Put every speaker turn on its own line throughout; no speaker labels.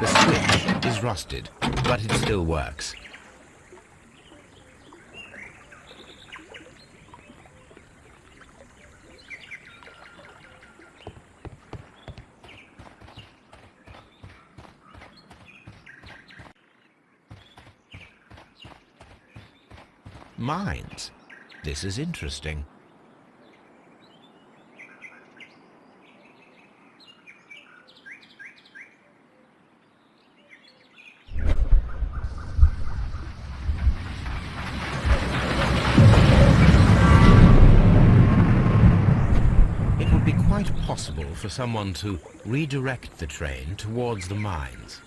The switch is rusted, but it still works. Mines. This is interesting. It would be quite possible for someone to redirect the train towards the mines.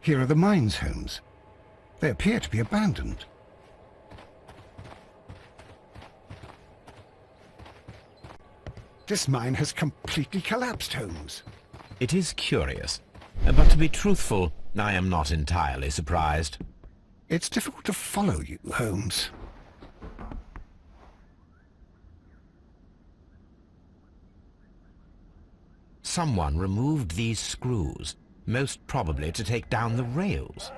Here are the mines, Holmes. They appear to be abandoned. This mine has completely collapsed, Holmes.
It is curious, but to be truthful, I am not entirely surprised.
It's difficult to follow you, Holmes.
Someone removed these screws, most probably to take down the rails.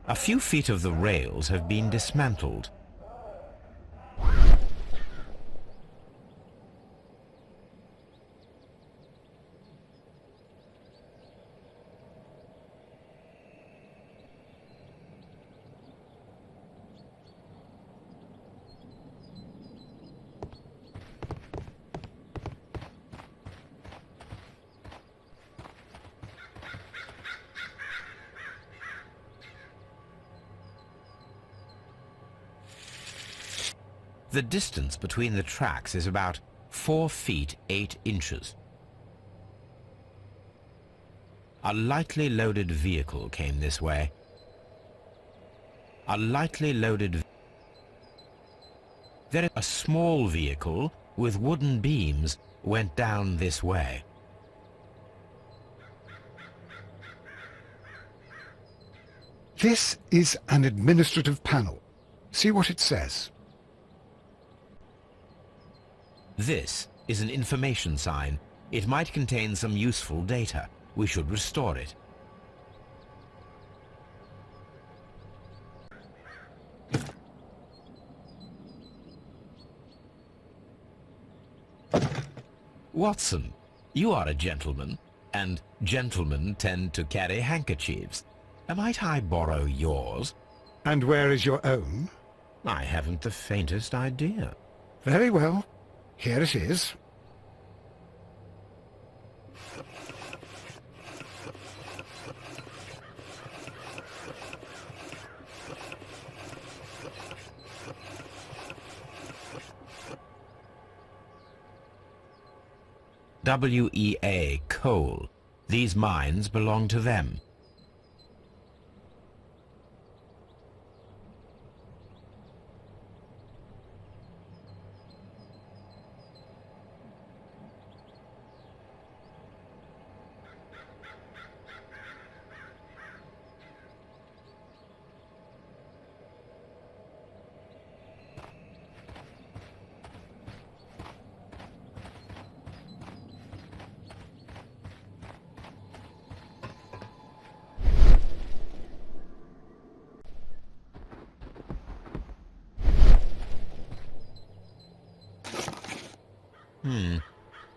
A few feet of the rails have been dismantled. The distance between the tracks is about 4 feet 8 inches. A lightly loaded vehicle came this way. A lightly loaded... A small vehicle with wooden beams went down this way.
This is an administrative panel. See what it says.
This is an information sign. It might contain some useful data. We should restore it. Watson, you are a gentleman, and gentlemen tend to carry handkerchiefs. Might I borrow yours?
And where is your own?
I haven't the faintest idea.
Very well. Here it is.
WEA coal. These mines belong to them.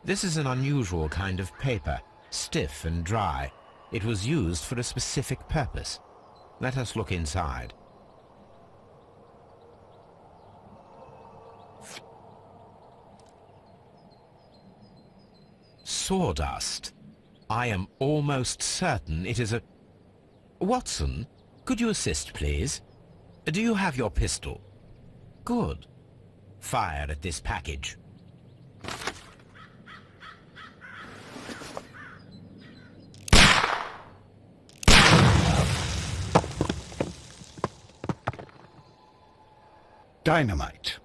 This is an unusual kind of paper, stiff and dry. It was used for a specific purpose. Let us look inside. Sawdust. I am almost certain it is a... Watson, could you assist, please? Do you have your pistol? Good. Fire at this package.
Dynamite.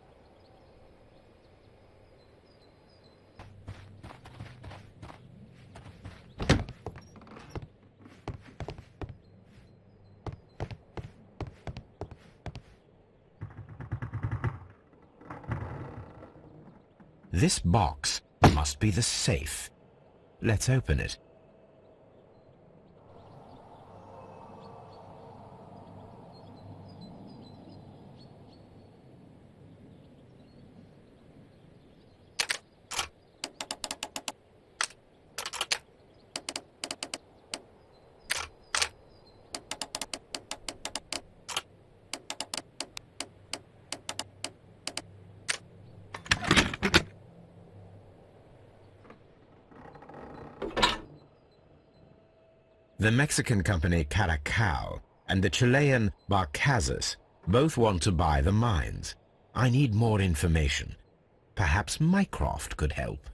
This box must be the safe. Let's open it. The Mexican company Caracal and the Chilean Barcazas both want to buy the mines. I need more information. Perhaps Mycroft could help.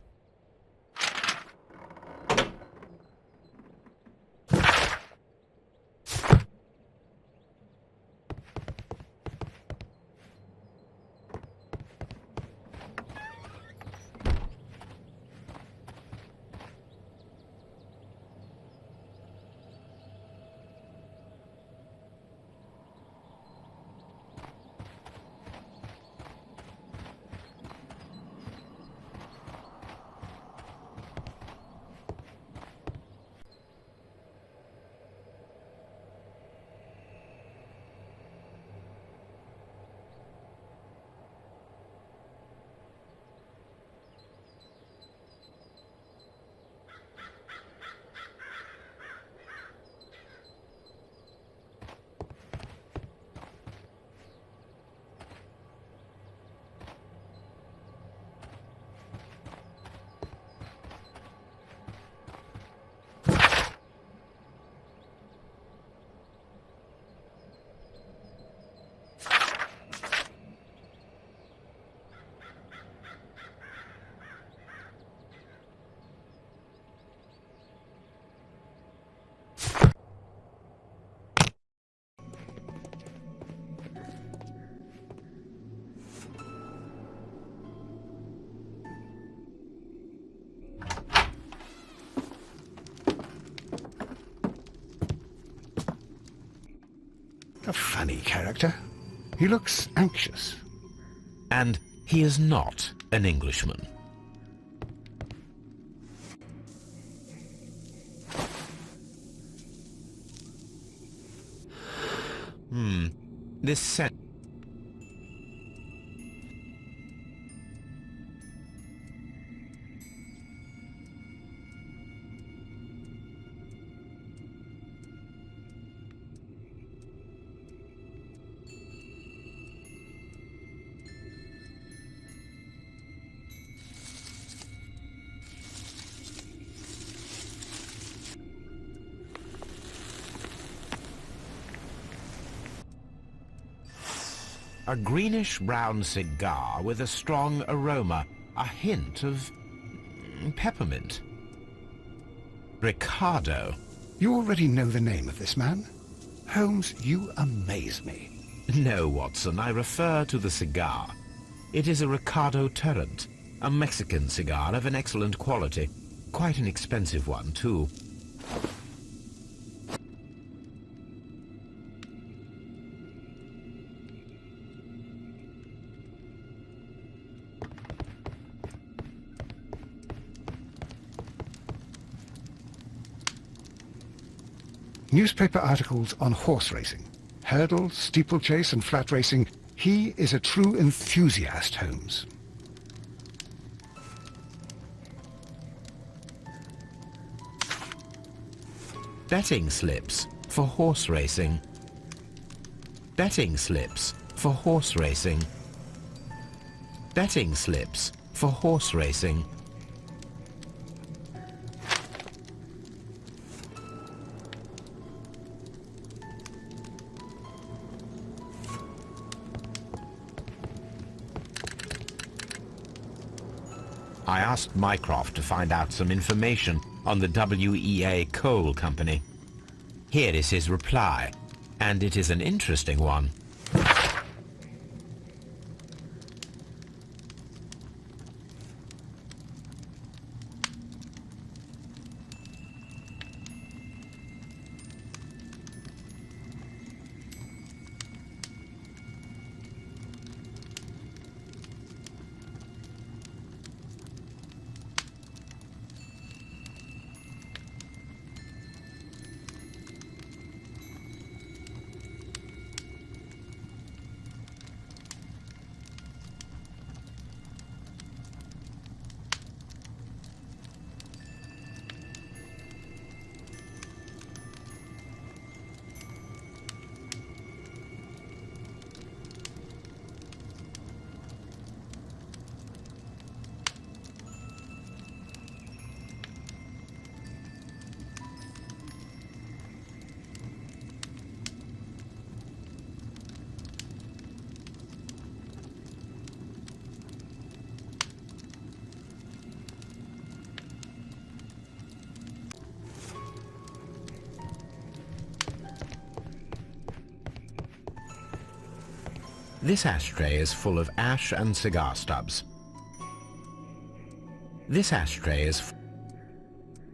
A funny character. He looks anxious.
And he is not an Englishman. This set... A greenish-brown cigar with a strong aroma, a hint of peppermint. Ricardo.
You already know the name of this man? Holmes, you amaze me.
No, Watson, I refer to the cigar. It is a Ricardo Turrent, a Mexican cigar of an excellent quality. Quite an expensive one, too.
Newspaper articles on horse racing. Hurdle, steeplechase and flat racing. He is a true enthusiast, Holmes.
Betting slips for horse racing. Betting slips for horse racing. Betting slips for horse racing. I asked Mycroft to find out some information on the WEA Coal Company. Here is his reply, and it is an interesting one. This ashtray is full of ash and cigar stubs. This ashtray is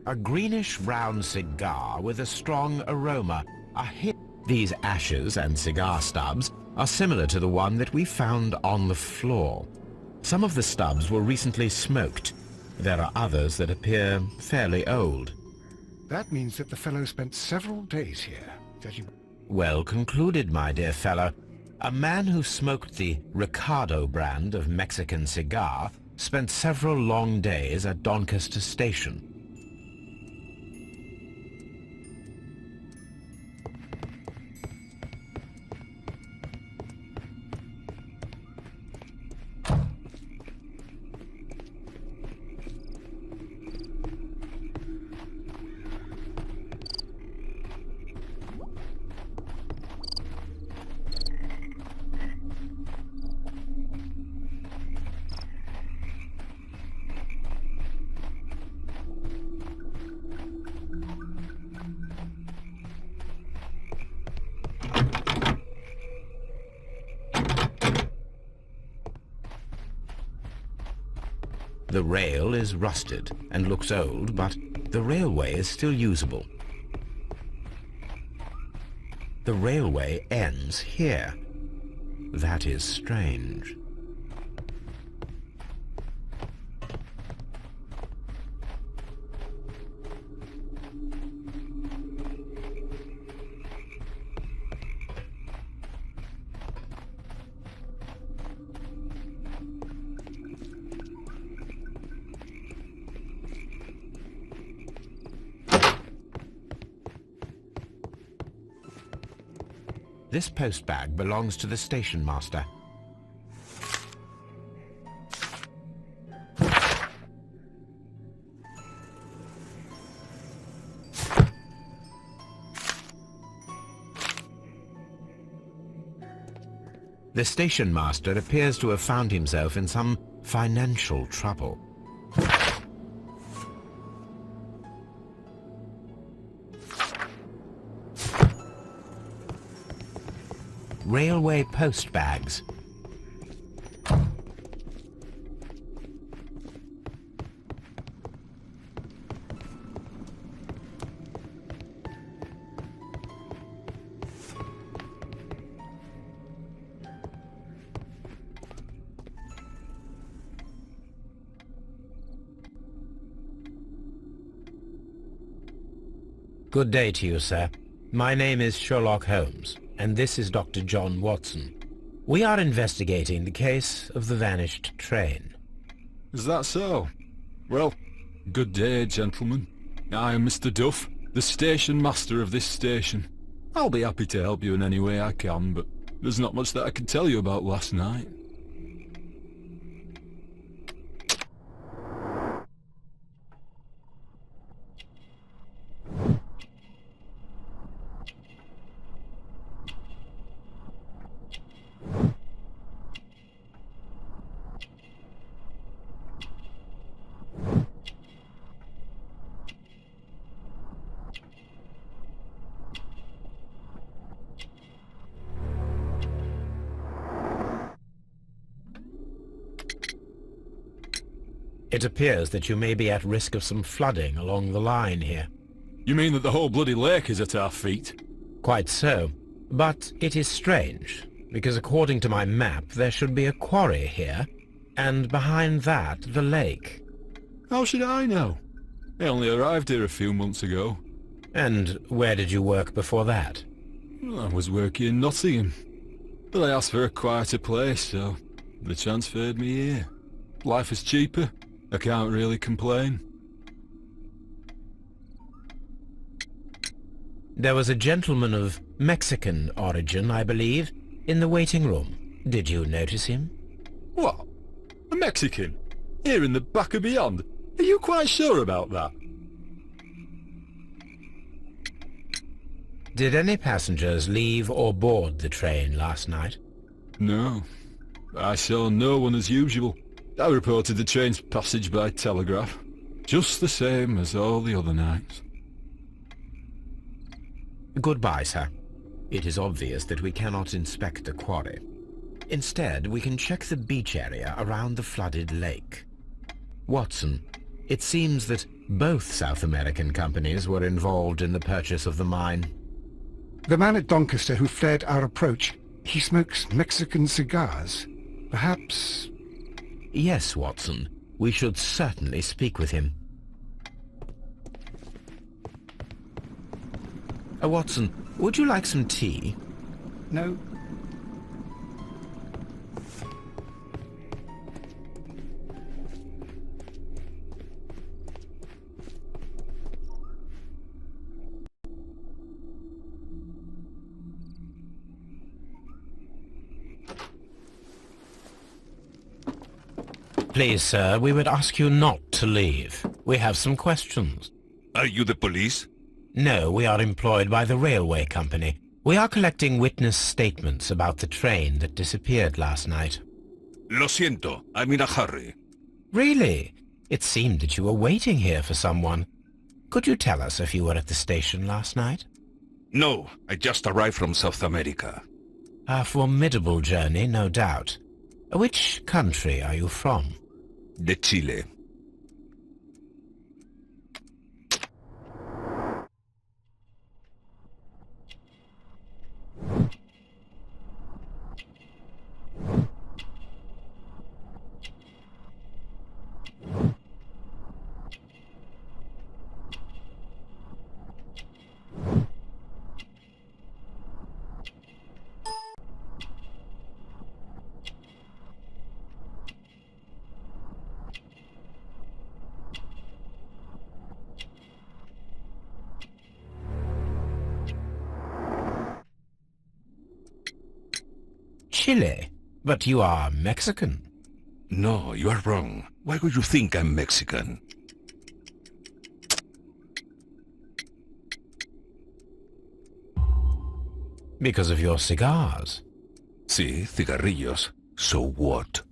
a greenish-brown cigar with a strong aroma. These ashes and cigar stubs are similar to the one that we found on the floor. Some of the stubs were recently smoked. There are others that appear fairly old.
That means that the fellow spent several days here.
Well concluded, my dear fellow. A man who smoked the Ricardo brand of Mexican cigar spent several long days at Doncaster Station. The rail is rusted and looks old, but the railway is still usable. The railway ends here. That is strange. This post bag belongs to the station master. The station master appears to have found himself in some financial trouble. Railway post bags. Good day to you, sir. My name is Sherlock Holmes, and this is Dr. John Watson. We are investigating the case of the vanished train.
Is that so? Well, good day, gentlemen. I am Mr. Duff, the station master of this station. I'll be happy to help you in any way I can, but there's not much that I can tell you about last night.
It appears that you may be at risk of some flooding along the line here.
You mean that the whole bloody lake is at our feet?
Quite so. But it is strange, because according to my map there should be a quarry here, and behind that the lake.
How should I know? I only arrived here a few months ago.
And where did you work before that?
I was working in Nottingham, but I asked for a quieter place, so they transferred me here. Life is cheaper. I can't really complain.
There was a gentleman of Mexican origin, I believe, in the waiting room. Did you notice him?
What? A Mexican? Here in the back of beyond? Are you quite sure about that?
Did any passengers leave or board the train last night?
No. I saw no one as usual. I reported the train's passage by telegraph, just the same as all the other nights.
Goodbye, sir. It is obvious that we cannot inspect the quarry. Instead, we can check the beach area around the flooded lake. Watson, it seems that both South American companies were involved in the purchase of the mine.
The man at Doncaster who fled our approach, he smokes Mexican cigars. Perhaps...
Yes, Watson. We should certainly speak with him. Watson, would you like some tea?
No.
Please, sir, we would ask you not to leave. We have some questions.
Are you the police?
No, we are employed by the railway company. We are collecting witness statements about the train that disappeared last night.
Lo siento, I'm in a hurry.
Really? It seemed that you were waiting here for someone. Could you tell us if you were at the station last night?
No, I just arrived from South America.
A formidable journey, no doubt. Which country are you from?
De Chile.
Chile? But you are Mexican.
No, you are wrong. Why would you think I'm Mexican?
Because of your cigars.
Sí, cigarrillos. So what?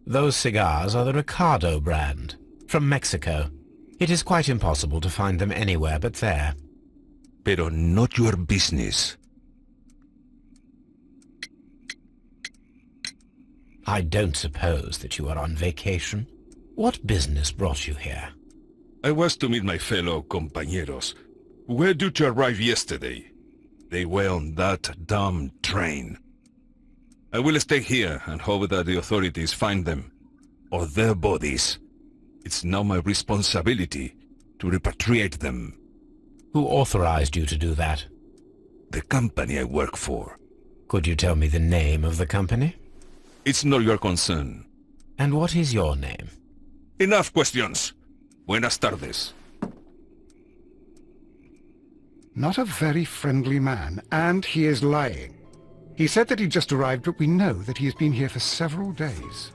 Those cigars are the Ricardo brand, from Mexico. It is quite impossible to find them anywhere but there.
Pero not your business.
I don't suppose that you are on vacation. What business brought you here?
I was to meet my fellow compañeros, who were due to arrive yesterday. They were on that damn train. I will stay here and hope that the authorities find them, or their bodies. It's now my responsibility to repatriate them.
Who authorized you to do that?
The company I work for.
Could you tell me the name of the company?
It's not your concern.
And what is your name?
Enough questions. Buenas tardes.
Not a very friendly man, and he is lying. He said that he just arrived, but we know that he has been here for several days.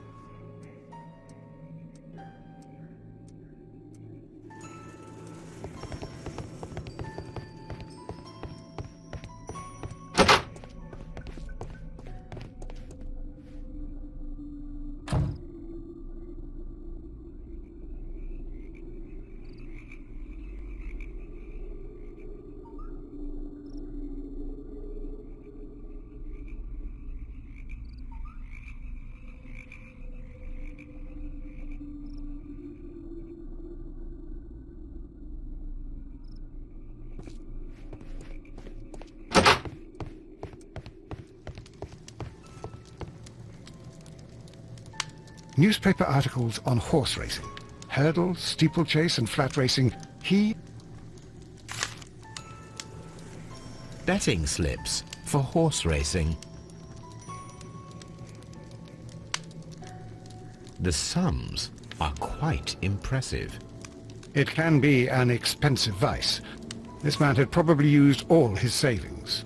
Newspaper articles on horse racing. Hurdle, steeplechase and flat racing.
Betting slips for horse racing. The sums are quite impressive.
It can be an expensive vice. This man had probably used all his savings.